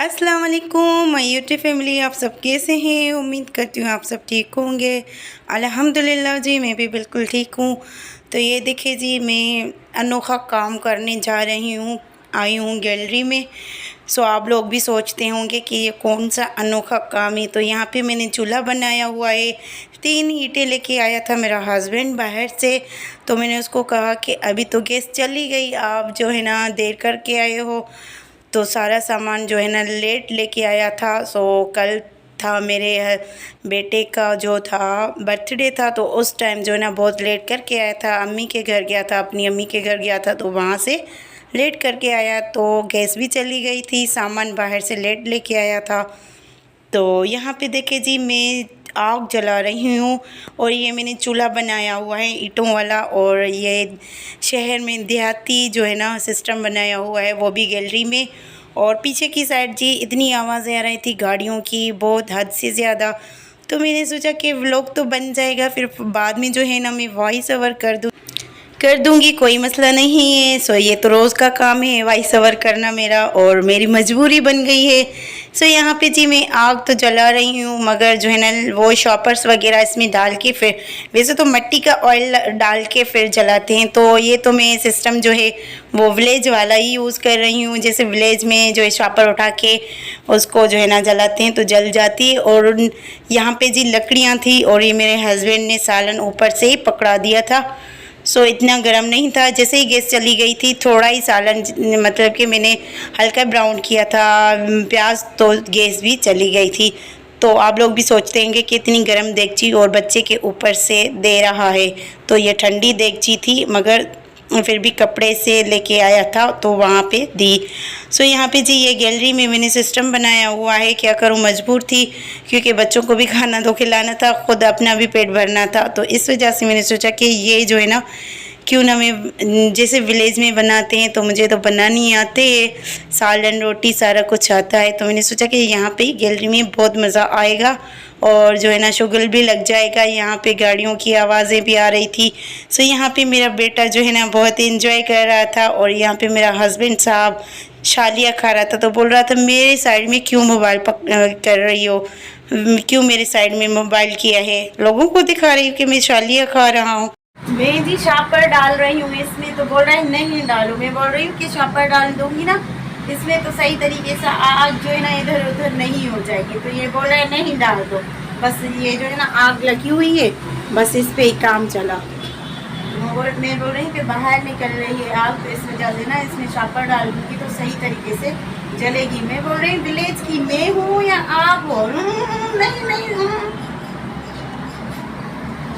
अस्सलाम वालेकुम my YouTube family, आप सब कैसे हैं। उम्मीद करती हूँ आप सब ठीक होंगे। अल्हम्दुलिल्लाह जी, मैं भी बिल्कुल ठीक हूँ। तो ये देखिए जी, मैं अनोखा काम करने जा रही हूँ, आई हूँ गैलरी में। सो आप लोग भी सोचते होंगे कि ये कौन सा अनोखा काम है। तो यहाँ पे मैंने चूल्हा बनाया हुआ है। 3 ईंटें लेके आया था मेरा हस्बैंड बाहर से। तो मैंने उसको कहा कि अभी तो गैस चली गई, आप जो है ना देर करके आए हो। तो सारा सामान जो है ना लेट लेके आया था। सो कल था मेरे बेटे का जो था बर्थडे था, तो उस टाइम जो है ना बहुत लेट करके आया था। अम्मी के घर गया था, अपनी अम्मी के घर गया था, तो वहाँ से लेट करके आया। तो गैस भी चली गई थी, सामान बाहर से लेट लेके आया था। तो यहाँ पे देखे जी, मैं आग जला रही हूँ और ये मैंने चूल्हा बनाया हुआ है ईंटों वाला। और ये शहर में देहाती जो है ना सिस्टम बनाया हुआ है, वो भी गैलरी में। और पीछे की साइड जी इतनी आवाज़ें आ रही थी गाड़ियों की, बहुत हद से ज़्यादा। तो मैंने सोचा कि व्लॉग तो बन जाएगा, फिर बाद में जो है ना मैं वॉइस ओवर कर दूंगी, कोई मसला नहीं है। सो ये तो रोज़ का काम है वॉइस ओवर करना मेरा, और मेरी मजबूरी बन गई है। सो यहाँ पे जी मैं आग तो जला रही हूँ, मगर जो है ना वो शॉपर्स वगैरह इसमें डाल के, फिर वैसे तो मिट्टी का ऑयल डाल के फिर जलाते हैं। तो ये तो मैं सिस्टम जो है वो विलेज वाला ही यूज़ कर रही हूँ। जैसे विलेज में जो है शॉपर उठा के उसको जो है ना जलाते हैं तो जल जाती है। और यहाँ पे जी लकड़ियाँ थी, और ये मेरे हस्बैंड ने सालन ऊपर से ही पकड़ा दिया था। सो इतना गर्म नहीं था। जैसे ही गैस चली गई थी, थोड़ा ही सालन मतलब कि मैंने हल्का ब्राउन किया था प्याज, तो गैस भी चली गई थी। तो आप लोग भी सोचते होंगे कि इतनी गर्म देगची और बच्चे के ऊपर से दे रहा है। तो ये ठंडी देगची थी, मगर फिर भी कपड़े से लेके आया था तो वहाँ पे दी। सो यहाँ पे जी ये गैलरी में मैंने सिस्टम बनाया हुआ है। क्या करूँ, मजबूर थी, क्योंकि बच्चों को भी खाना तो खिलाना था, खुद अपना भी पेट भरना था। तो इस वजह से मैंने सोचा कि ये जो है ना, क्यों ना मैं जैसे विलेज में बनाते हैं, तो मुझे तो बनानी आते है, सालन रोटी सारा कुछ आता है। तो मैंने सोचा कि यहाँ पे गैलरी में बहुत मज़ा आएगा और जो है ना शुगल भी लग जाएगा। यहाँ पे गाड़ियों की आवाज़ें भी आ रही थी। सो यहाँ पे मेरा बेटा जो है ना बहुत इंजॉय कर रहा था, और यहाँ पे मेरा हस्बैंड साहब छालियाँ खा रहा था। तो बोल रहा था मेरे साइड में क्यों मोबाइल कर रही हो, क्यों मेरे साइड में मोबाइल किया है, लोगों को दिखा रही हूँ कि मैं छालियाँ खा रहा हूँ। मैं जी शापर डाल रही हूँ इसमें, तो बोल रहा है नहीं डालो। मैं बोल रही हूँ कि शापर डाल दूंगी ना इसमें तो सही तरीके से आग जो है ना इधर उधर नहीं हो जाएगी। तो ये बोल रहा है नहीं डाल दो, बस ये जो है ना आग लगी हुई है, बस इस पे ही काम चला। मैं बोल रही हूँ कि बाहर निकल रही है आग, तो इस वजह से ना इसमें शापर डाल दूँगी तो सही तरीके से जलेगी। मैं बोल रही हूँ विलेज की मैं हूँ या आप हो? नहीं नहीं,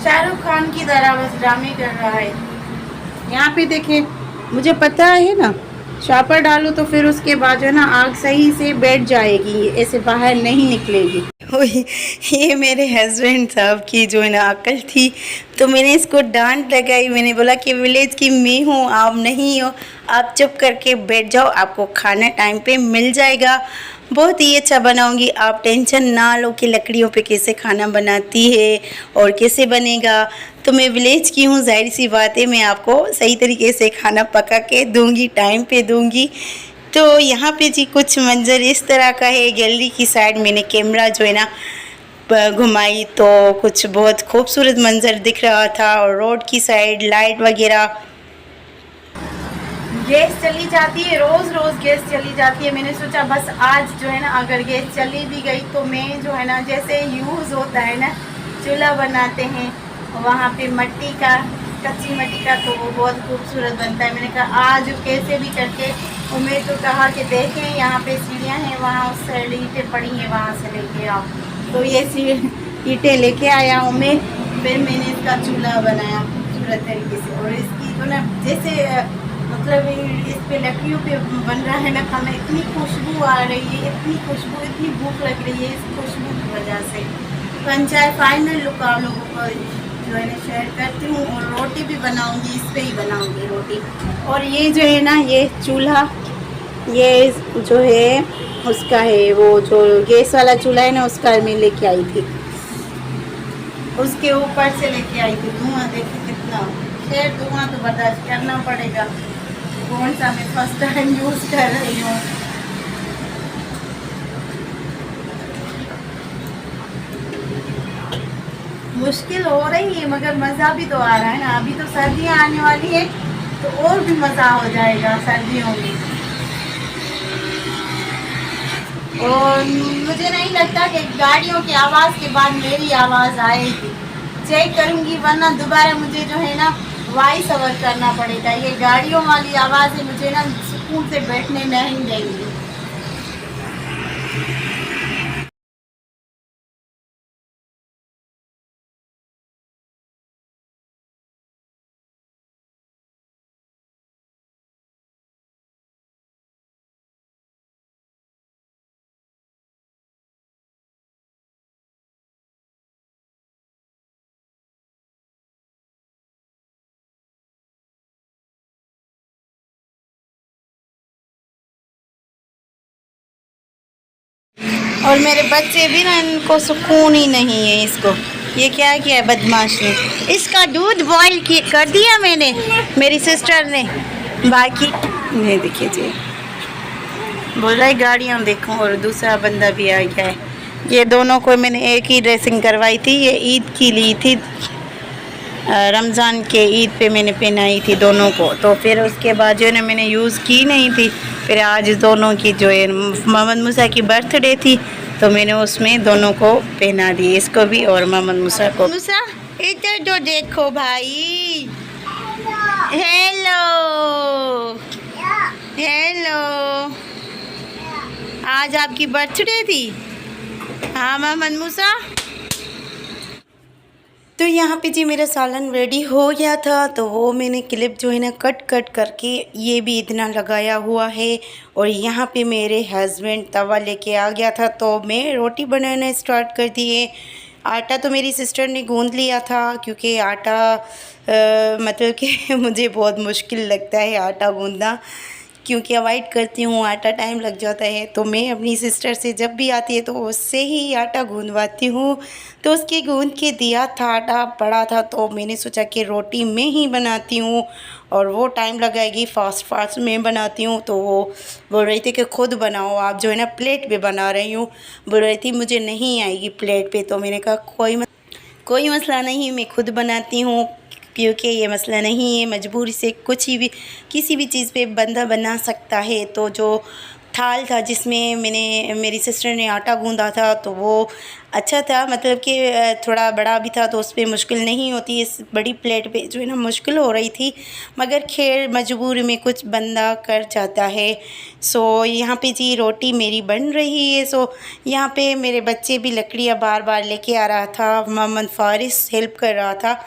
शाहरुख खान की तरह बस ड्रामे कर रहा है। यहाँ पे देखे, मुझे पता है ना, शापर डालो तो फिर उसके बाद जो है ना आग सही से बैठ जाएगी, ऐसे बाहर नहीं निकलेगी। ये मेरे हस्बैंड साहब की जो है ना अकल थी। तो मैंने इसको डांट लगाई, मैंने बोला कि विलेज की मैं हूँ, आप नहीं हो, आप चुप करके बैठ जाओ, आपको खाना टाइम पे मिल जाएगा, बहुत ही अच्छा बनाऊंगी, आप टेंशन ना लो कि लकड़ियों पे कैसे खाना बनाती है और कैसे बनेगा। तो मैं विलेज की हूँ, जाहिर सी बात है मैं आपको सही तरीके से खाना पका के दूंगी, टाइम पे दूंगी। तो यहाँ पे जी कुछ मंजर इस तरह का है। गैलरी की साइड मैंने कैमरा जो है ना घुमाई, तो कुछ बहुत खूबसूरत मंजर दिख रहा था। और रोड की साइड लाइट वगैरह। गैस चली जाती है, रोज़ रोज़ गैस चली जाती है। मैंने सोचा बस आज जो है ना अगर गैस चली भी गई तो मैं जो है ना जैसे यूज़ होता है ना चूल्हा बनाते हैं वहाँ पे मिट्टी का, कच्ची मिट्टी का, तो वो बहुत खूबसूरत बनता है। मैंने कहा आज कैसे भी करके, उम्मीद तो कहा कि देखें यहाँ पे सीढ़ियाँ हैं, वहाँ उस साइड ईंटें पड़ी हैं, वहाँ से लेके आओ। तो ये ईंटें लेके आया हूँ मैं, फिर मैंने इसका चूल्हा बनाया खूबसूरत तरीके से। और इसकी तो ना जैसे मतलब इस पे लकड़ियों पे बन रहा है ना खाना, इतनी खुशबू आ रही है, इतनी खुशबू, इतनी भूख लग रही है इस खुशबू की वजह से। पंचायत फाइनल लुक आप लोगों को जो है ना शेयर करती हूँ। और रोटी भी बनाऊंगी, इस पे ही बनाऊंगी रोटी। और ये जो है ना ये चूल्हा, ये जो है उसका है, वो जो गैस वाला चूल्हा है ना उसका मैं लेके आई थी, उसके ऊपर से लेके आई थी। धुआं देखिए कितना, खैर धुआं तो बर्दाश्त करना पड़ेगा, कौन सा मैं फर्स्ट टाइम यूज़ कर रही हूँ। मुश्किल हो रही है मगर मज़ा भी तो आ रहा है ना। अभी तो सर्दियाँ आने वाली है तो और भी मज़ा हो जाएगा सर्दियों में। और मुझे नहीं लगता कि गाड़ियों की आवाज़ के बाद मेरी आवाज़ आएगी। चेक करूँगी वरना दोबारा मुझे जो है ना वॉइस ओवर करना पड़ेगा। ये गाड़ियों वाली आवाज़ें मुझे ना सुकून से बैठने नहीं देंगी। और मेरे बच्चे भी ना, इनको सुकून ही नहीं है। इसको ये क्या किया है बदमाश ने, इसका दूध बॉईल कर दिया मैंने, मेरी सिस्टर ने। बाकी ये देखिए जी, बोल रहा है गाड़ियाँ देखो। और दूसरा बंदा भी आ गया है। ये दोनों को मैंने एक ही ड्रेसिंग करवाई थी, ये ईद की ली थी, रमज़ान के ईद पे मैंने पहनाई थी दोनों को। तो फिर उसके बाद जो है ना मैंने यूज़ की नहीं थी। फिर आज दोनों की जो है मोहम्मद मूसा की बर्थडे थी तो मैंने उसमें दोनों को पहना दी, इसको भी और मोहम्मद मूसा को। मूसा इधर तो देखो भाई। हेलो हेलो, आज आपकी बर्थडे थी? हाँ मोहम्मद मूसा। तो यहाँ पे जी मेरा सालन रेडी हो गया था तो वो मैंने क्लिप जो है ना कट करके ये भी इतना लगाया हुआ है। और यहाँ पे मेरे हस्बैंड तवा लेके आ गया था तो मैं रोटी बनाना स्टार्ट कर दिए। आटा तो मेरी सिस्टर ने गूंद लिया था क्योंकि आटा मतलब कि मुझे बहुत मुश्किल लगता है आटा गूंदना, क्योंकि अवॉइड करती हूँ, आटा टाइम लग जाता है। तो मैं अपनी सिस्टर से जब भी आती है तो उससे ही आटा गूंदवाती हूँ। तो उसके गूंद के दिया था, आटा पड़ा था तो मैंने सोचा कि रोटी मैं ही बनाती हूँ और वो टाइम लगाएगी, फास्ट मैं बनाती हूँ। तो वो बोल रही थी कि खुद बनाओ, आप जो है ना प्लेट पे बना रही हूँ। बोल रही थी मुझे नहीं आएगी प्लेट पे। तो मैंने कहा कोई मसला नहीं, मैं खुद बनाती हूँ, क्योंकि ये मसला नहीं है, मजबूरी से कुछ ही भी किसी भी चीज़ पे बंदा बना सकता है। तो जो थाल था जिसमें मेरी सिस्टर ने आटा गूंदा था तो वो अच्छा था, मतलब कि थोड़ा बड़ा भी था तो उस पर मुश्किल नहीं होती। इस बड़ी प्लेट पे जो है ना मुश्किल हो रही थी, मगर खैर मजबूरी में कुछ बंदा कर जाता है। सो यहाँ पे जी रोटी मेरी बन रही है। सो यहाँ पे मेरे बच्चे भी लकड़ियाँ बार बार लेके आ रहा था, मोहम्मद फारिस हेल्प कर रहा था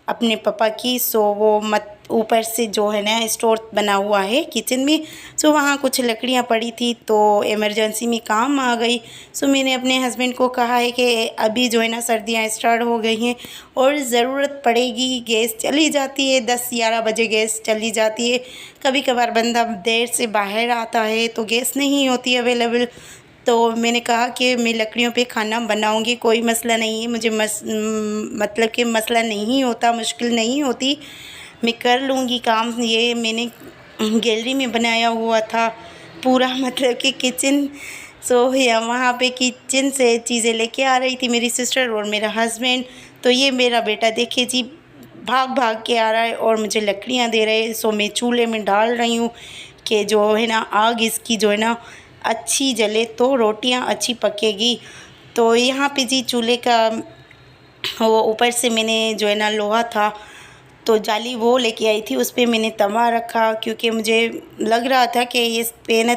अपने पापा की। सो वो ऊपर से जो है ना स्टोर बना हुआ है किचन में, सो वहाँ कुछ लकड़ियाँ पड़ी थी तो इमरजेंसी में काम आ गई। सो मैंने अपने हस्बैंड को कहा है कि अभी जो है ना सर्दियाँ स्टार्ट हो गई हैं और ज़रूरत पड़ेगी, गैस चली जाती है 10-11 बजे गैस चली जाती है। कभी कभार बंदा देर से बाहर आता है तो गैस नहीं होती अवेलेबल। तो मैंने कहा कि मैं लकड़ियों पे खाना बनाऊंगी, कोई मसला नहीं है, मुझे मतलब कि मसला नहीं होता, मुश्किल नहीं होती, मैं कर लूँगी काम। ये मैंने गैलरी में बनाया हुआ था पूरा, मतलब कि किचन। सो या वहाँ पे किचन से चीज़ें लेके आ रही थी मेरी सिस्टर और मेरा हस्बैंड। तो ये मेरा बेटा देखिए जी भाग भाग के आ रहा है और मुझे लकड़ियाँ दे रहे हैं। सो मैं चूल्हे में डाल रही हूँ कि जो है ना आग इसकी जो है ना अच्छी जले तो रोटियां अच्छी पकेगी। तो यहाँ पे जी चूल्हे का वो ऊपर से मैंने जो है ना लोहा था तो जाली वो लेके आई थी, उस पर मैंने तवा रखा क्योंकि मुझे लग रहा था कि इस पे न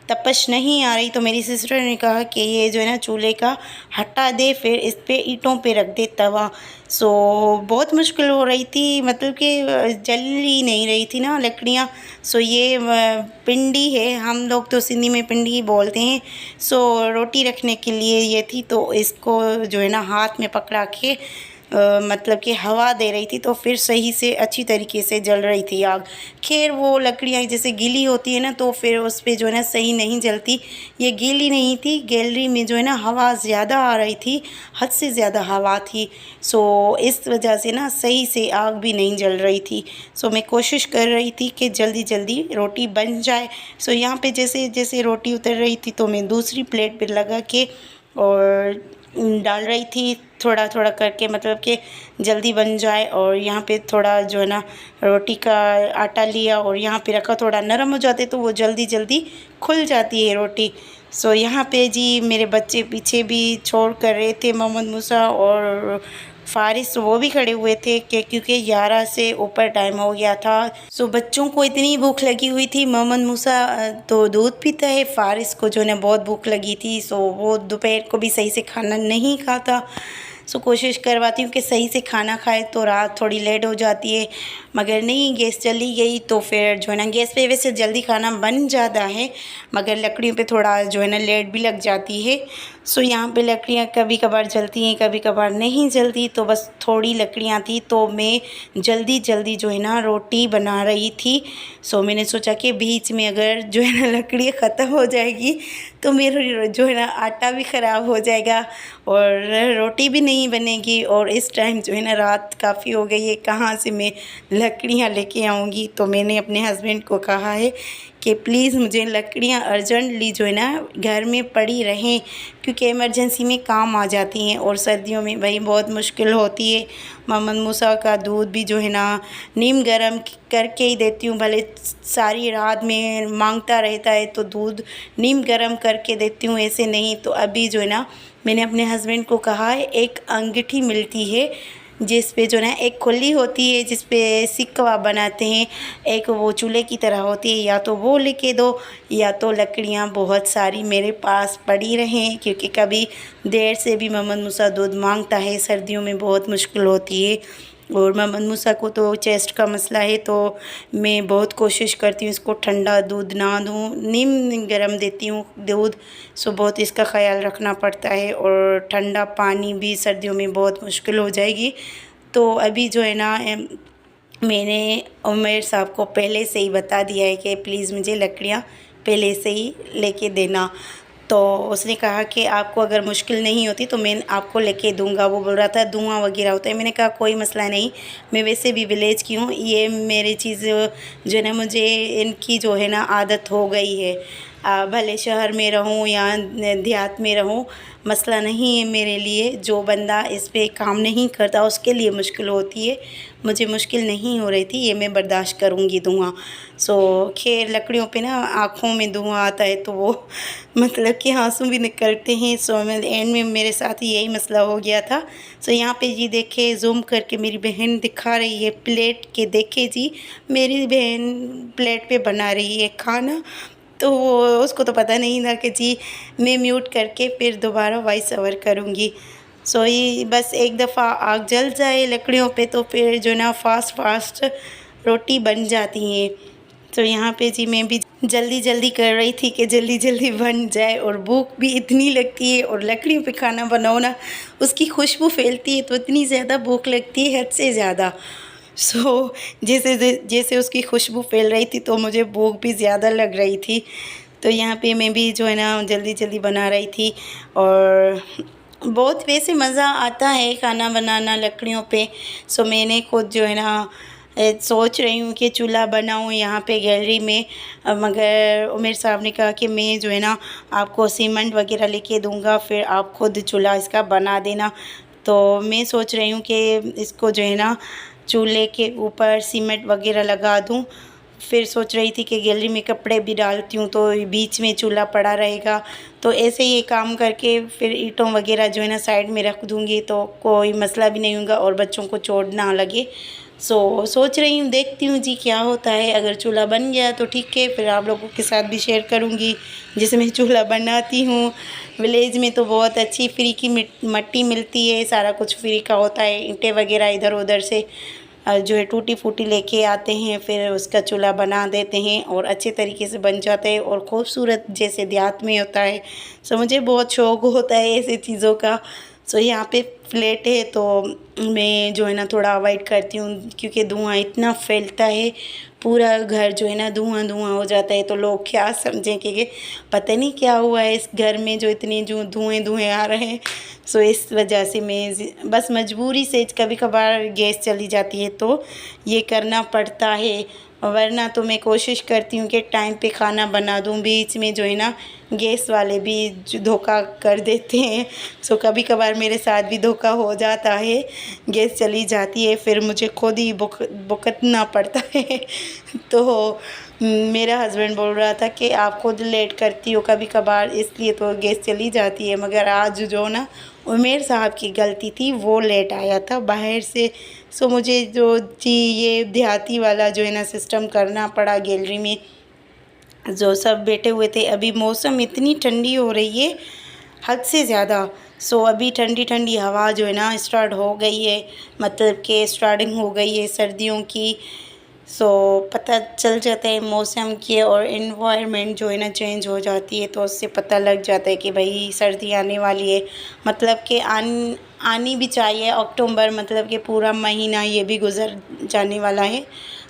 तपश नहीं आ रही। तो मेरी सिस्टर ने कहा कि ये जो है ना चूल्हे का हटा दे, फिर इस पे ईंटों पे रख दे तवा। सो बहुत मुश्किल हो रही थी, मतलब कि जल ही नहीं रही थी ना लकड़ियाँ। सो ये पिंडी है, हम लोग तो सिंधी में पिंडी ही बोलते हैं। सो रोटी रखने के लिए ये थी तो इसको जो है ना हाथ में पकड़ा के मतलब कि हवा दे रही थी तो फिर सही से अच्छी तरीके से जल रही थी आग। खैर वो लकड़ियाँ जैसे गीली होती है ना तो फिर उस पर जो है ना सही नहीं जलती। ये गीली नहीं थी, गैलरी में जो है ना हवा ज़्यादा आ रही थी, हद से ज़्यादा हवा थी। सो इस वजह से ना सही से आग भी नहीं जल रही थी। सो मैं कोशिश कर रही थी कि जल्दी जल्दी रोटी बन जाए। सो यहाँ पे जैसे जैसे रोटी उतर रही थी तो मैं दूसरी प्लेट पर लगा के और डाल रही थी थोड़ा थोड़ा करके, मतलब कि जल्दी बन जाए। और यहाँ पे थोड़ा जो है ना रोटी का आटा लिया और यहाँ पे रखा, थोड़ा नरम हो जाते तो वो जल्दी जल्दी खुल जाती है रोटी। सो यहाँ पे जी मेरे बच्चे पीछे भी छोड़ कर रहे थे, मोहम्मद मूसा और फ़ारिस, वो भी खड़े हुए थे कि क्योंकि 11 से ऊपर टाइम हो गया था। सो बच्चों को इतनी भूख लगी हुई थी। मोहम्मद मूसा तो दूध पीता है, फ़ारिस को जो है ना बहुत भूख लगी थी। सो वो दोपहर को भी सही से खाना नहीं खाता। सो कोशिश करवाती हूँ कि सही से खाना खाए, तो रात थोड़ी लेट हो जाती है। मगर नहीं, गैस चली गई तो फिर जो है ना गैस पे वैसे जल्दी खाना बन जाता है, मगर लकड़ियों पे थोड़ा जो है ना लेट भी लग जाती है। सो यहाँ पे लकड़ियाँ कभी कभार जलती हैं, कभी कभार नहीं जलती, तो बस थोड़ी लकड़ियाँ थी तो मैं जल्दी जल्दी जो है ना रोटी बना रही थी। सो मैंने सोचा कि बीच में अगर जो है ना लकड़ियाँ ख़त्म हो जाएगी तो मेरा जो है ना आटा भी ख़राब हो जाएगा और रोटी भी नहीं बनेगी। और इस टाइम जो है ना रात काफ़ी हो गई है, कहाँ से मैं लकड़ियाँ लेके आऊँगी। तो मैंने अपने हस्बैंड को कहा है कि प्लीज़ मुझे लकड़ियाँ अर्जेंटली जो है ना घर में पड़ी रहें, क्योंकि इमरजेंसी में काम आ जाती हैं और सर्दियों में भाई बहुत मुश्किल होती है। मोहम्मद मूसा का दूध भी जो है ना नीम गरम करके ही देती हूँ, भले सारी रात में मांगता रहता है तो दूध नीम गरम करके देती हूँ, ऐसे नहीं। तो अभी जो है ना मैंने अपने हस्बैंड को कहा है, एक अंगूठी मिलती है जिस पे जो ना एक खुली होती है जिस पे सीख कबाब बनाते हैं, एक वो चूल्हे की तरह होती है, या तो वो लेके दो या तो लकड़ियाँ बहुत सारी मेरे पास पड़ी रहें, क्योंकि कभी देर से भी मोहम्मद मूसा दूध मांगता है, सर्दियों में बहुत मुश्किल होती है। और मोहम्मद मूसा को तो चेस्ट का मसला है, तो मैं बहुत कोशिश करती हूँ इसको ठंडा दूध ना दूँ, नीम गरम देती हूँ दूध। सो बहुत इसका ख़्याल रखना पड़ता है और ठंडा पानी भी सर्दियों में बहुत मुश्किल हो जाएगी। तो अभी जो है ना मैंने उमर साहब को पहले से ही बता दिया है कि प्लीज़ मुझे लकड़ियाँ पहले से ही लेके देना। तो उसने कहा कि आपको अगर मुश्किल नहीं होती तो मैं आपको लेके दूंगा। वो बोल रहा था धुआं वगैरह होता है। मैंने कहा कोई मसला नहीं, मैं वैसे भी विलेज की हूँ, ये मेरी चीज़ जो है ना मुझे इनकी जो है ना आदत हो गई है। भले शहर में रहूँ या देहात में रहूँ, मसला नहीं है मेरे लिए। जो बंदा इस पे काम नहीं करता उसके लिए मुश्किल होती है, मुझे मुश्किल नहीं हो रही थी, ये मैं बर्दाश्त करूँगी धुआं। सो खैर लकड़ियों पे ना आँखों में धुआं आता है तो वो मतलब कि आंसू भी निकलते हैं। सो मैं एंड में मेरे साथ यही मसला हो गया था। सो यहाँ पे जी देखे जूम करके मेरी बहन दिखा रही है प्लेट के, देखे जी मेरी बहन प्लेट पे बना रही है खाना। तो उसको तो पता नहीं था कि जी मैं म्यूट करके फिर दोबारा वॉइस ओवर करूँगी। सो ये बस एक दफ़ा आग जल जाए लकड़ियों पे तो फिर जो ना फास्ट रोटी बन जाती हैं। तो यहाँ पे जी मैं भी जल्दी जल्दी कर रही थी कि जल्दी जल्दी बन जाए, और भूख भी इतनी लगती है और लकड़ियों पे खाना बनाओ ना, उसकी खुशबू फैलती है तो इतनी ज़्यादा भूख लगती है, हद से ज़्यादा। सो जैसे जैसे उसकी खुशबू फैल रही थी तो मुझे भूख भी ज़्यादा लग रही थी। तो यहाँ पे मैं भी जो है ना जल्दी जल्दी बना रही थी और बहुत वैसे मज़ा आता है खाना बनाना लकड़ियों पे। सो मैंने खुद जो है ना सोच रही हूँ कि चूल्हा बनाऊँ यहाँ पे गैलरी में, मगर उमेर साहब ने कहा कि मैं जो है ना आपको सीमेंट वगैरह लेके दूँगा, फिर आप खुद चूल्हा इसका बना देना। तो मैं सोच रही हूँ कि इसको जो है ना चूल्हे के ऊपर सीमेंट वगैरह लगा दूँ। फिर सोच रही थी कि गैलरी में कपड़े भी डालती हूँ तो बीच में चूल्हा पड़ा रहेगा, तो ऐसे ही काम करके फिर ईंटों वगैरह जो है ना साइड में रख दूँगी तो कोई मसला भी नहीं होगा और बच्चों को चोट ना लगे। सो सोच रही हूँ, देखती हूँ जी क्या होता है। अगर चूल्हा बन गया तो ठीक है, फिर आप लोगों के साथ भी शेयर करूँगी जिसमें मैं चूल्हा बनाती हूँ। विलेज में तो बहुत अच्छी फ्री की मिट्टी मिलती है, सारा कुछ फ्री का होता है। ईंटें वगैरह इधर उधर से जो है टूटी फूटी लेके आते हैं, फिर उसका चूल्हा बना देते हैं और अच्छे तरीके से बन जाता है और खूबसूरत जैसे देहात में होता है। सो मुझे बहुत शौक़ होता है ऐसी चीज़ों का। सो यहाँ पे फ्लैट है तो मैं जो है ना थोड़ा अवॉइड करती हूँ, क्योंकि धुआं इतना फैलता है, पूरा घर जो है ना धुआं धुआं हो जाता है। तो लोग क्या समझें कि पता नहीं क्या हुआ है इस घर में जो इतने जो धुएँ धुएँ आ रहे हैं। सो इस वजह से मैं बस मजबूरी से कभी कभार गैस चली जाती है तो ये करना पड़ता है। वरना तो मैं कोशिश करती हूँ कि टाइम पे खाना बना दूँ। बीच में जो है ना गैस वाले भी धोखा कर देते हैं। सो कभी कभार मेरे साथ भी धोखा हो जाता है, गैस चली जाती है, फिर मुझे खुद ही भुगतना पड़ता है। तो मेरा हस्बैंड बोल रहा था कि आप खुद लेट करती हो कभी कभार, इसलिए तो गैस चली जाती है। मगर आज जो ना उमेर साहब की गलती थी, वो लेट आया था बाहर से। सो मुझे जो जी ये देहाती वाला जो है ना सिस्टम करना पड़ा। गैलरी में जो सब बैठे हुए थे, अभी मौसम इतनी ठंडी हो रही है हद से ज़्यादा। सो अभी ठंडी ठंडी हवा जो है ना स्टार्ट हो गई है, मतलब कि स्टार्टिंग हो गई है सर्दियों की। सो पता चल जाता है मौसम की, और इन्वायरमेंट जो है ना चेंज हो जाती है, तो उससे पता लग जाता है कि भाई सर्दी आने वाली है। मतलब कि आनी भी चाहिए। अक्टूबर मतलब कि पूरा महीना ये भी गुज़र जाने वाला है।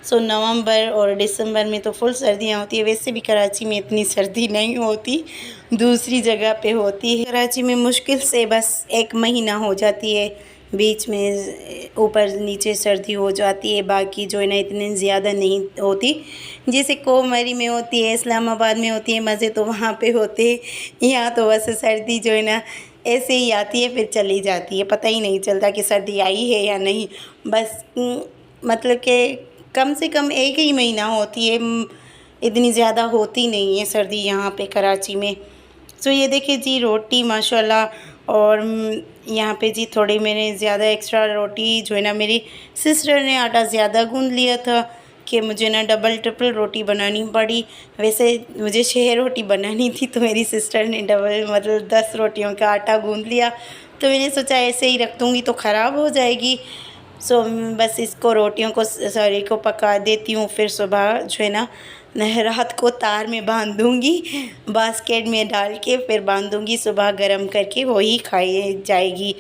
सो नवंबर और दिसंबर में तो फुल सर्दियाँ होती है। वैसे भी कराची में इतनी सर्दी नहीं होती, दूसरी जगह पे होती है। कराची में मुश्किल से बस 1 महीना हो जाती है, बीच में ऊपर नीचे सर्दी हो जाती है। बाकी जो है ना इतनी ज़्यादा नहीं होती, जैसे कोमरी में होती है, इस्लामाबाद में होती है। मज़े तो वहाँ पे होते हैं। यहाँ तो बस सर्दी जो है ना ऐसे ही आती है, फिर चली जाती है, पता ही नहीं चलता कि सर्दी आई है या नहीं। बस मतलब कि कम से कम 1 ही महीना होती है, इतनी ज़्यादा होती नहीं है सर्दी यहाँ पे कराची में। सो ये देखिए जी रोटी माशाल्लाह। और यहाँ पे जी थोड़ी मैंने ज़्यादा एक्स्ट्रा रोटी जो है ना, मेरी सिस्टर ने आटा ज़्यादा गूँध लिया था कि मुझे ना डबल ट्रिपल रोटी बनानी पड़ी। वैसे मुझे 6 रोटी बनानी थी, तो मेरी सिस्टर ने डबल मतलब 10 रोटियों का आटा गूँध लिया। तो मैंने सोचा ऐसे ही रख दूँगी तो ख़राब हो जाएगी। सो बस इसको रोटियों को सॉरी को पका देती हूँ, फिर सुबह जो है ना रात को तार में बांध दूँगी, बास्केट में डाल के फिर बांध दूँगी। सुबह गरम करके वही खाई जाएगी।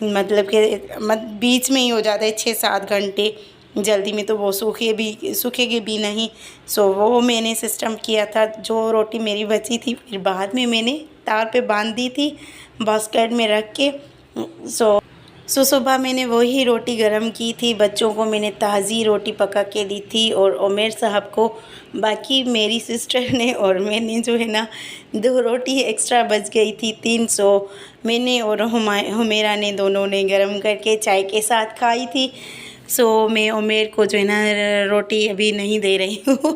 मतलब कि बीच में ही हो जाता है 6-7 घंटे, जल्दी में तो वो सूखेगी भी नहीं। सो वो मैंने सिस्टम किया था। जो रोटी मेरी बची थी फिर बाद में मैंने तार पे बांध दी थी बास्केट में रख के। सो सुबह मैंने वही रोटी गरम की थी, बच्चों को मैंने ताज़ी रोटी पका के दी थी और उमेर साहब को। बाकी मेरी सिस्टर ने और मैंने जो है ना 2 रोटी एक्स्ट्रा बच गई थी 300, मैंने और हुमेरा ने दोनों ने गरम करके चाय के साथ खाई थी। सो मैं उमेर को जो है ना रोटी अभी नहीं दे रही हूँ।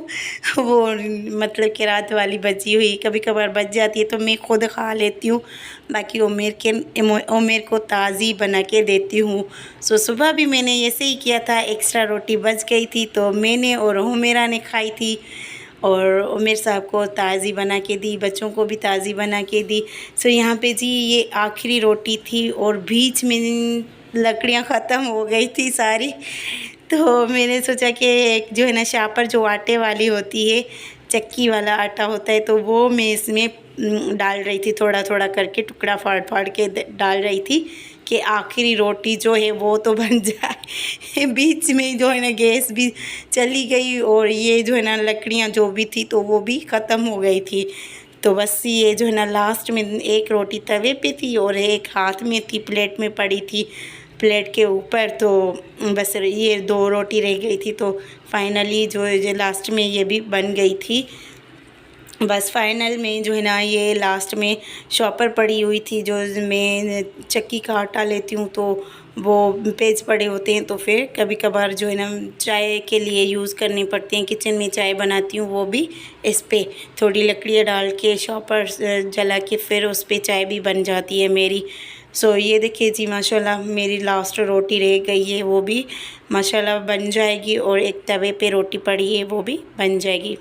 वो मतलब कि रात वाली बची हुई कभी कभार बच जाती है तो मैं खुद खा लेती हूँ। बाकी उमेर को ताज़ी बना के देती हूँ। सो सुबह भी मैंने ऐसे ही किया था, एक्स्ट्रा रोटी बच गई थी तो मैंने और हुमेरा ने खाई थी, और उमेर साहब को ताज़ी बना के दी, बच्चों को भी ताज़ी बना के दी। सो यहाँ पे जी ये आखिरी रोटी थी और बीच में लकड़ियाँ ख़त्म हो गई थी सारी। तो मैंने सोचा कि एक जो है ना शापर जो आटे वाली होती है, चक्की वाला आटा होता है, तो वो मैं इसमें डाल रही थी, थोड़ा थोड़ा करके टुकड़ा फाड़ फाड़ के डाल रही थी कि आखिरी रोटी जो है वो तो बन जाए। बीच में जो है ना गैस भी चली गई और ये जो है ना लकड़ियाँ जो भी थी तो वो भी ख़त्म हो गई थी। तो बस ये जो है ना लास्ट में एक रोटी तवे पे थी और एक हाथ में थी, प्लेट में पड़ी थी, प्लेट के ऊपर। तो बस ये 2 रोटी रह गई थी, तो फाइनली जो है लास्ट में ये भी बन गई थी। बस फाइनल में जो है ना ये लास्ट में शॉपर पड़ी हुई थी, जो मैं चक्की का आटा लेती हूँ तो वो पेज पड़े होते हैं, तो फिर कभी कभार जो है ना चाय के लिए यूज़ करनी पड़ती हैं। किचन में चाय बनाती हूँ वो भी इस पे थोड़ी लकड़ियाँ डाल के शॉपर जला के फिर उस पर चाय भी बन जाती है मेरी। सो ये देखिए जी माशाल्लाह मेरी लास्ट रोटी रह गई है, वो भी माशाल्लाह बन जाएगी, और एक तवे पे रोटी पड़ी है वो भी बन जाएगी।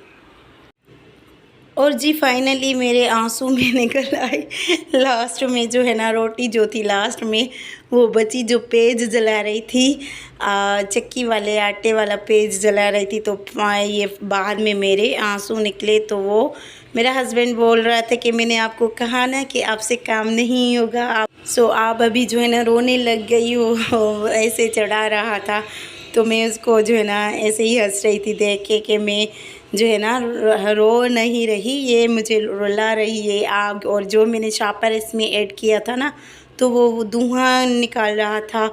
और जी फाइनली मेरे आंसू में निकल आए। लास्ट में जो है ना रोटी जो थी लास्ट में वो बची, जो पेज जला रही थी, चक्की वाले आटे वाला पेज जला रही थी, तो ये बाद में मेरे आंसू निकले। तो वो मेरा हस्बैंड बोल रहा था कि मैंने आपको कहा ना कि आपसे काम नहीं होगा, आप अभी जो है ना रोने लग गई हो। ऐसे चढ़ा रहा था, तो मैं उसको जो है ना ऐसे ही हंस रही थी देख के कि मैं जो है ना रो नहीं रही, ये मुझे रुला रही है आग। और जो मैंने शापर इसमें ऐड किया था ना, तो वो धुआं निकाल रहा था,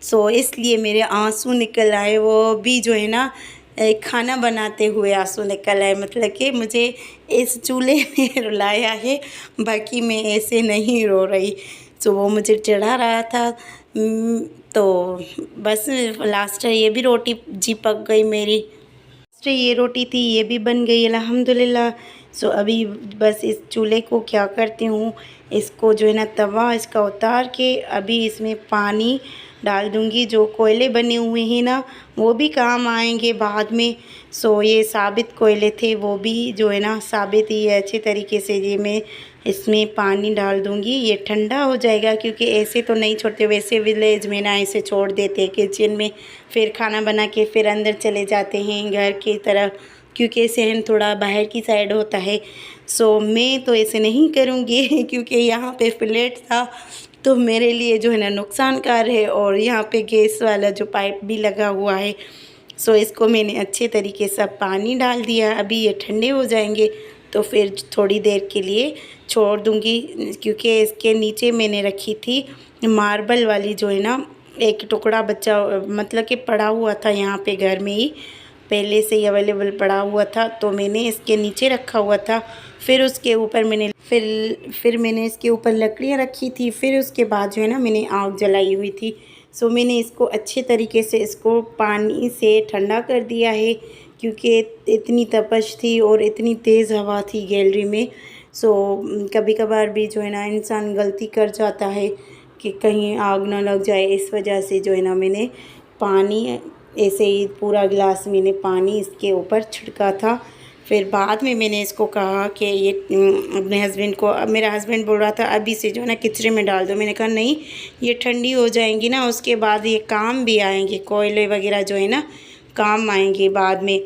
सो इसलिए मेरे आंसू निकल आए। वो भी जो है ना खाना बनाते हुए आंसू निकल आए, मतलब कि मुझे इस चूल्हे ने रुलाया है, बाकी मैं ऐसे नहीं रो रही। तो वो मुझे चिढ़ा रहा था। तो बस लास्ट ये भी रोटी जी पक गई मेरी। ये रोटी थी, ये भी बन गई अल्हम्दुलिल्लाह। सो अभी बस इस चूल्हे को क्या करती हूँ, इसको जो है ना तवा इसका उतार के अभी इसमें पानी डाल दूँगी। जो कोयले बने हुए हैं ना वो भी काम आएंगे बाद में। सो ये साबित कोयले थे, वो भी जो है ना साबित ही है अच्छे तरीके से। ये मैं इसमें पानी डाल दूँगी, ये ठंडा हो जाएगा, क्योंकि ऐसे तो नहीं छोड़ते, वैसे विलेज में ना ऐसे छोड़ देते हैं किचन में, फिर खाना बना के फिर अंदर चले जाते हैं घर की तरफ, क्योंकि सहन थोड़ा बाहर की साइड होता है। सो मैं तो ऐसे नहीं करूँगी क्योंकि यहाँ पे फ्लैट था तो मेरे लिए जो है ना नुकसानकार है, और यहाँ पे गैस वाला जो पाइप भी लगा हुआ है। सो इसको मैंने अच्छे तरीके से पानी डाल दिया। अभी ये ठंडे हो जाएंगे तो फिर थोड़ी देर के लिए छोड़ दूँगी, क्योंकि इसके नीचे मैंने रखी थी मार्बल वाली जो है ना एक टुकड़ा बच्चा, मतलब कि पड़ा हुआ था यहाँ पे घर में ही पहले से ही अवेलेबल पड़ा हुआ था, तो मैंने इसके नीचे रखा हुआ था। फिर उसके ऊपर मैंने फिर मैंने इसके ऊपर लकड़ियाँ रखी थी। फिर उसके बाद जो है ना मैंने आग जलाई हुई थी। सो मैंने इसको अच्छे तरीके से इसको पानी से ठंडा कर दिया है, क्योंकि इतनी तपश थी और इतनी तेज़ हवा थी गैलरी में। सो कभी कभार भी जो है ना इंसान गलती कर जाता है कि कहीं आग ना लग जाए, इस वजह से जो है ना मैंने पानी ऐसे ही पूरा गिलास मैंने पानी इसके ऊपर छिड़का था। फिर बाद में मैंने इसको कहा कि ये अपने हस्बैंड को, अब मेरा हस्बैंड बोल रहा था अभी से जो है ना किचरे में डाल दो। मैंने कहा नहीं, ये ठंडी हो जाएंगी ना, उसके बाद ये काम भी आएंगे, कोयले वगैरह जो है ना काम आएंगे बाद में।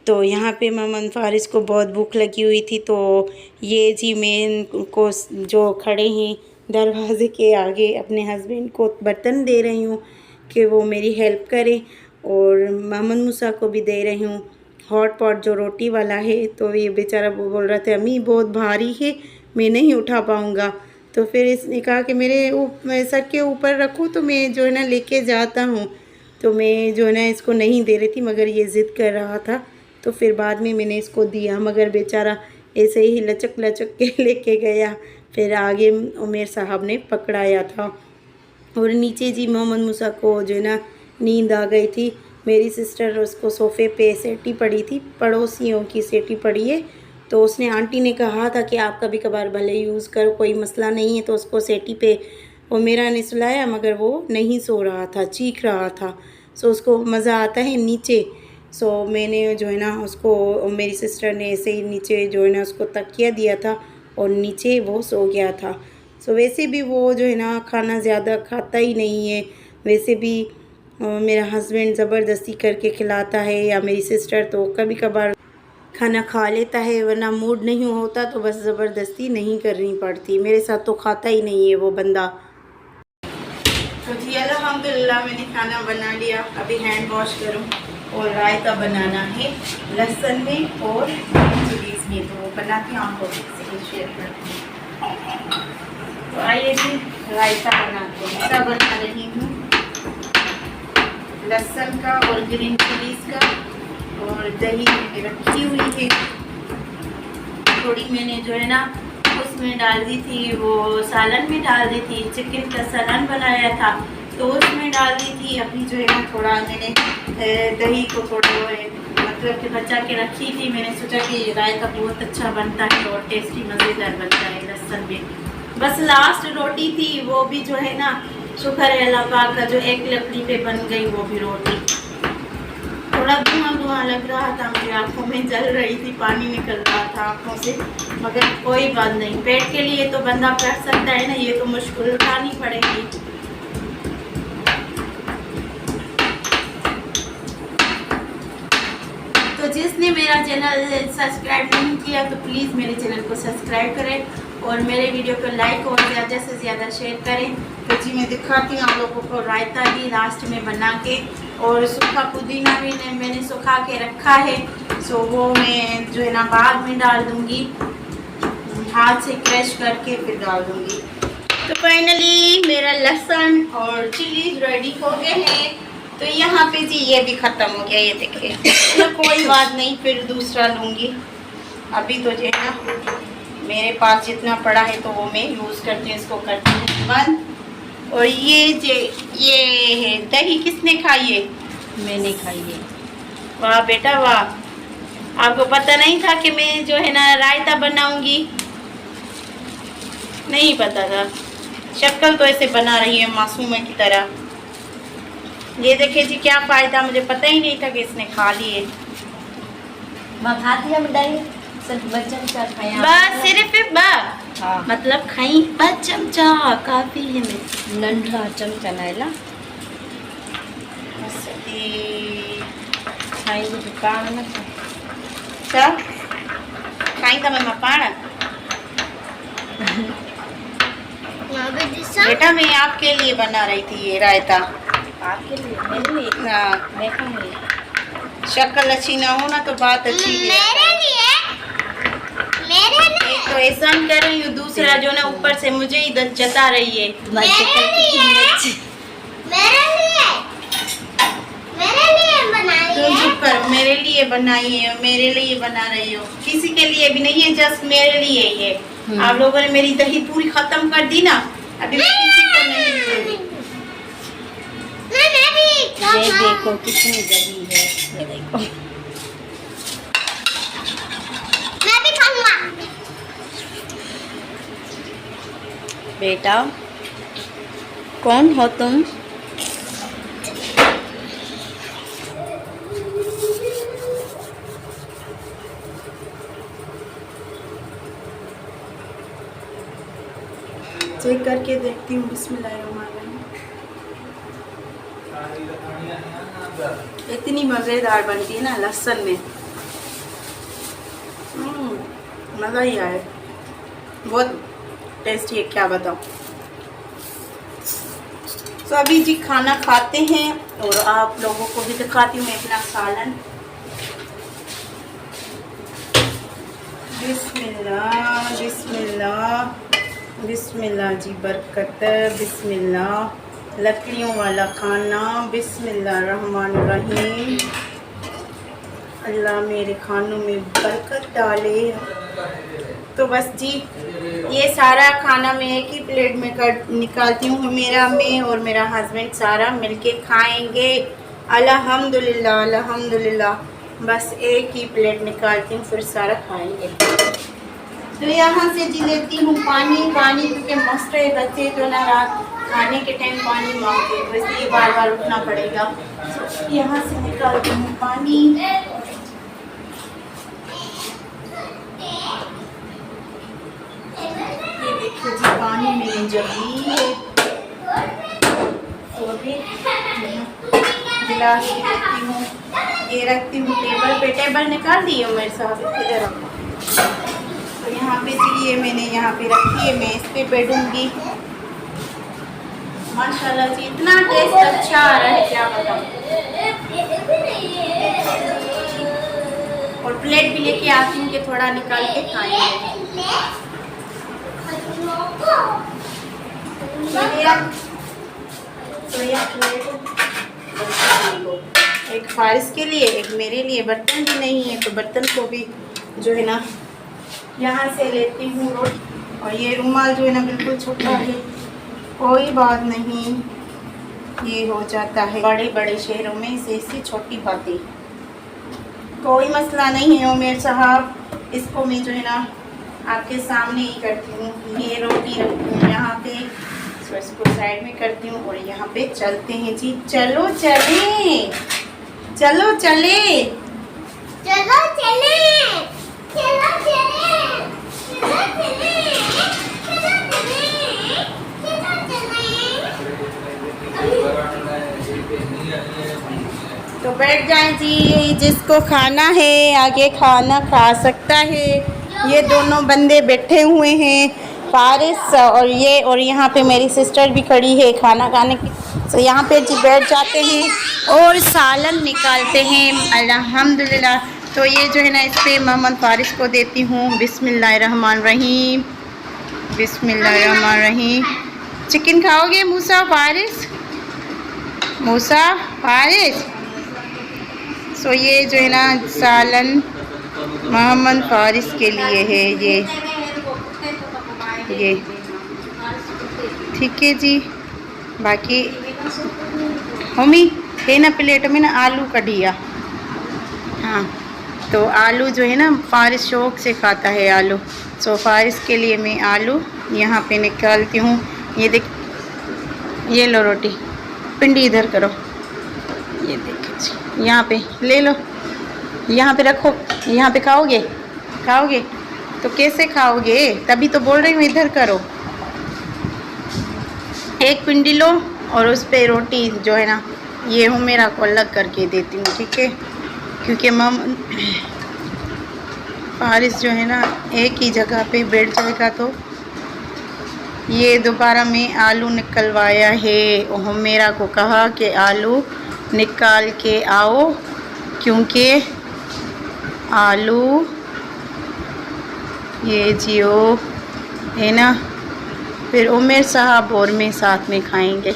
तो यहाँ पे मोहम्मद फारिस को बहुत भूख लगी हुई थी, तो ये जी मैं इनको जो खड़े हैं दरवाज़े के आगे अपने हस्बैंड को बर्तन दे रही हूँ कि वो मेरी हेल्प करें, और मोहम्मद मूसा को भी दे रही हूँ हॉट पॉट जो रोटी वाला है। तो ये बेचारा वो बोल रहा था अम्मी बहुत भारी है, मैं नहीं उठा पाऊँगा। तो फिर इसने कहा कि मेरे सर के ऊपर रखो तो मैं जो है ना लेके जाता हूँ। तो मैं जो है ना इसको नहीं दे रही थी, मगर ये ज़िद कर रहा था, तो फिर बाद में मैंने इसको दिया, मगर बेचारा ऐसे ही लचक लचक के लेके गया। फिर आगे उमेर साहब ने पकड़ाया था। और नीचे जी मोहम्मद मूसा को जो है ना नींद आ गई थी। मेरी सिस्टर उसको सोफ़े पे सेटी पड़ी थी, पड़ोसियों की सेटी पड़ी है, तो उसने आंटी ने कहा था कि आप कभी कभार भले यूज़ करो, कोई मसला नहीं है। तो उसको सेटी पे वो मेरा ने सुलाया, मगर वो नहीं सो रहा था, चीख रहा था। सो उसको मज़ा आता है नीचे। सो मैंने जो है ना उसको, मेरी सिस्टर ने ऐसे ही नीचे जो है ना उसको तकिया दिया था और नीचे वो सो गया था। सो वैसे भी वो जो है ना खाना ज़्यादा खाता ही नहीं है, वैसे भी मेरा हस्बैंड ज़बरदस्ती करके खिलाता है, या मेरी सिस्टर तो कभी कभार खाना खा लेता है, वरना मूड नहीं होता तो बस ज़बरदस्ती नहीं करनी पड़ती। मेरे साथ तो खाता ही नहीं है वो बंदा। तो जी अल्हम्दुलिल्लाह मैंने खाना बना लिया। अभी हैंड वॉश करूँ और रायता बनाना है लहसुन में और चिलीज़ में, तो बनाती हूँ आपको शेयर करती हूँ। तो आइए जी रायता बनाते हैं। रायता बना रही हूँ लहसुन का और ग्रीन चिलीज़ का, और दही मैंने रखी हुई है थोड़ी, मैंने जो है ना उसमें डाल दी थी, वो सालन में डाल दी थी, चिकन का सालन बनाया था तो उसमें डाल दी थी। अभी जो है ना थोड़ा मैंने दही को थोड़ा मतलब कि बचा के रखी थी। मैंने सोचा कि रायता बहुत अच्छा बनता है और टेस्टी मज़ेदार बनता है लहसुन में। बस लास्ट रोटी थी, वो भी जो है ना शुक्र है अल्लाह पाक का, जो एक लकड़ी पे बन गई वो भी रोटी। थोड़ा धुआं धुआं लग रहा था मुझे, आँखों में जल रही थी, पानी निकल रहा था आँखों से, मगर कोई बात नहीं, पेट के लिए तो बंदा कर सकता है ना, ये तो मुश्किल उठानी पड़ेगी। तो जिसने मेरा चैनल सब्सक्राइब नहीं किया तो प्लीज़ मेरे चैनल को सब्सक्राइब करें और मेरे वीडियो को लाइक और ज़्यादा से ज़्यादा शेयर करें। तो जी मैं दिखाती हूँ आप लोगों को रायता भी लास्ट में बना के, और सूखा पुदीना भी मैंने सुखा के रखा है, सो वो मैं जो है ना बाद में डाल दूँगी, हाथ से क्रश करके फिर डाल दूँगी। तो फाइनली मेरा लहसुन और चिली रेडी हो गए हैं, तो यहाँ पे जी ये भी ख़त्म हो गया, ये देखिए। तो कोई बात नहीं, फिर दूसरा लूँगी। अभी तो जो है ना मेरे पास जितना पड़ा है तो वो मैं यूज़ करती हूँ, इसको करती हूँ बंद। और ये है दही, किसने खाई है? मैंने खाई है। वाह बेटा वाह, आपको पता नहीं था कि मैं जो है ना रायता बनाऊंगी? नहीं पता था। शक्ल तो ऐसे बना रही है मासूमा की तरह। ये देखिए जी क्या फ़ायदा, मुझे पता ही नहीं था कि इसने खा लिए। खा दिया मिठाई सिर्फ चमचा खाया बस सिर्फ हाँ। मतलब खाई बस चमचा काफ़ी है। मैं नंढा चमचा नायला खाई तो दुकान में अच्छा खाई था मैं पाण। बेटा मैं आपके लिए बना रही थी ये रायता। आपके लिए? मेरे लिए? हाँ। मैं खाऊंगी। शक्ल अच्छी ना हो ना तो बात अच्छी है। मेरे लिए एक तो एहसान कर रही हूँ, दूसरा जो ना ऊपर से मुझे ही जता रही है। मेरे लिए बनाई तो चुप करो, मेरे लिए बनाई है, मेरे लिए बना रही हो, किसी के लिए भी नहीं है, जस्ट मेरे लिए ही है। आप लोगों ने मेरी दही पूरी खत्म कर दी ना, अभी मैं किसी को नहीं दूंगी। ये देखो कितनी दही है, ये देखो। मैं भी खाऊंगा। बेटा कौन हो तुम? चेक करके देखती हूँ। बिस्मिल्लाहिर्रहमानिर्रहीम। इतनी मज़ेदार बनती है ना लहसुन में, मज़ा ही आए, बहुत टेस्टी है, क्या बताऊँ। तो अभी जी खाना खाते हैं और आप लोगों को भी दिखाती हूँ अपना सालन। बिस्मिल्लाह बिस्मिल्लाह बिस्मिल्लाह जी, बरकत, बिस्मिल्लाह। लकड़ियों वाला खाना, बिस्मिल्लाहिर्रहमानिर्रहीम। अल्लाह मेरे खानों में बरकत डाले। तो बस जी ये सारा खाना मैं एक ही प्लेट में निकालती हूँ। मेरा मैं और मेरा हस्बैंड सारा मिलके खाएंगे। अल्हम्दुलिल्लाह अल्हम्दुलिल्लाह। बस एक ही प्लेट निकालती हूँ, फिर सारा खाएंगे। तो यहाँ से जी लेती हूँ पानी क्योंकि मस्त है, बच्चे जो ना रात खाने के टाइम पानी मांगते हैं, तो इसलिए बार बार उठना पड़ेगा। यहाँ से निकालती हूँ पानी। ये देखिए जी पानी मैंने जब ली है, तो अभी गिलास रखती हूँ, ये रखती हूँ टेबल पे। टेबल निकाल दी है मेरे साथ, इधर रखो। तो यहाँ पे जी ये मैंने यहाँ पे रखी है, मैं इस पे बैठूँगी। माशाल्लाह जी इतना टेस्ट अच्छा आ रहा है, क्या बताऊँ। और प्लेट भी लेके आती हूँ कि थोड़ा निकाल के खाएंगे। एक फारिस के लिए, एक मेरे लिए। बर्तन भी नहीं है तो बर्तन को भी जो है ना यहाँ से लेती हूँ। और ये रुमाल जो है ना बिल्कुल छोटा है, कोई बात नहीं, ये हो जाता है बड़े बड़े शहरों में से ऐसी छोटी बातें, कोई मसला नहीं है उमेर साहब। इसको मैं जो है ना आपके सामने ही करती हूँ। ये रोटी रखती हूँ यहाँ पे, तो इसको साइड में करती हूँ और यहाँ पे चलते हैं जी। चलो चले, चलो चले, चलो चले, चलो चले, चलो चले, चलो चले। तो बैठ जाएं जी, जिसको खाना है आगे खाना खा सकता है। ये दोनों बंदे बैठे हुए हैं, फारिस और ये, और यहाँ पे मेरी सिस्टर भी खड़ी है खाना खाने की। तो यहाँ पे जी बैठ जाते हैं और सालन निकालते हैं अल्हम्दुलिल्लाह। तो ये जो है ना इस पे मोहम्मद फारिस को देती हूँ। बिस्मिल्लाहिर्रहमानिर्रहीम बिस्मिल्लाहिर्रहमानिर्रहीम। चिकन खाओगे मूसा फारिस? मूसा फारिस। सो ये जो है ना सालन मोहम्मद फारिस के लिए है ये ठीक है जी। बाकी मम्मी है ना प्लेट में ना आलू कढ़िया। हाँ तो आलू जो है ना फारिस शौक से खाता है आलू। सो फारिस के लिए मैं आलू यहाँ पे निकालती हूँ। ये देख, ये लो रोटी, पिंडी इधर करो, ये देखिए जी, यहाँ पे ले लो, यहाँ पे रखो। यहाँ पे खाओगे तो कैसे खाओगे? तभी तो बोल रही हूँ इधर करो। एक पिंडी लो और उस पे रोटी जो है ना ये हूँ मेरा को अलग करके देती हूँ, ठीक है? क्योंकि फारिस जो है ना एक ही जगह पे बैठ जाएगा। तो ये दोबारा में आलू निकलवाया है। मेरा को कहा कि आलू निकाल के आओ, क्योंकि आलू ये जियो है ना, फिर उमेर साहब और मैं साथ में खाएंगे।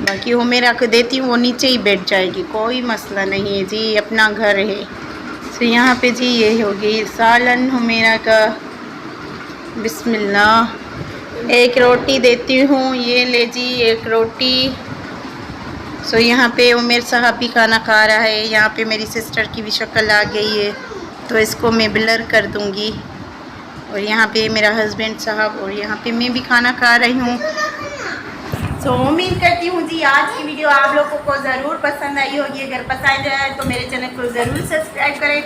बाकी उमेरा को देती हूँ, वो नीचे ही बैठ जाएगी, कोई मसला नहीं है जी, अपना घर है। तो यहाँ पे जी ये होगी सालन हुमेरा का। बिस्मिल्लाह। एक रोटी देती हूँ, ये ले जी एक रोटी। सो यहाँ पे उमेर साहब भी खाना खा रहा है। यहाँ पे मेरी सिस्टर की भी शक्ल आ गई है, तो इसको मैं ब्लर कर दूँगी। और यहाँ पे मेरा हस्बैंड साहब और यहाँ पे मैं भी खाना खा रही हूँ। तो उम्मीद करती हूँ जी आज की वीडियो आप लोगों को ज़रूर पसंद आई होगी। अगर पसंद आए तो मेरे चैनल को ज़रूर सब्सक्राइब करें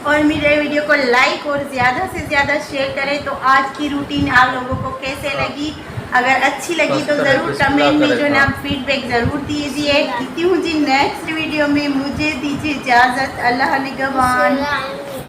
और मेरे वीडियो को लाइक और ज़्यादा से ज़्यादा शेयर करें। तो आज की रूटीन आप लोगों को कैसे लगी? अगर अच्छी लगी तो ज़रूर कमेंट में जो है ना फीडबैक ज़रूर दीजिए। कहती हूँ जी नेक्स्ट वीडियो में, मुझे दीजिए इजाज़त। अल्लाह निगहबान।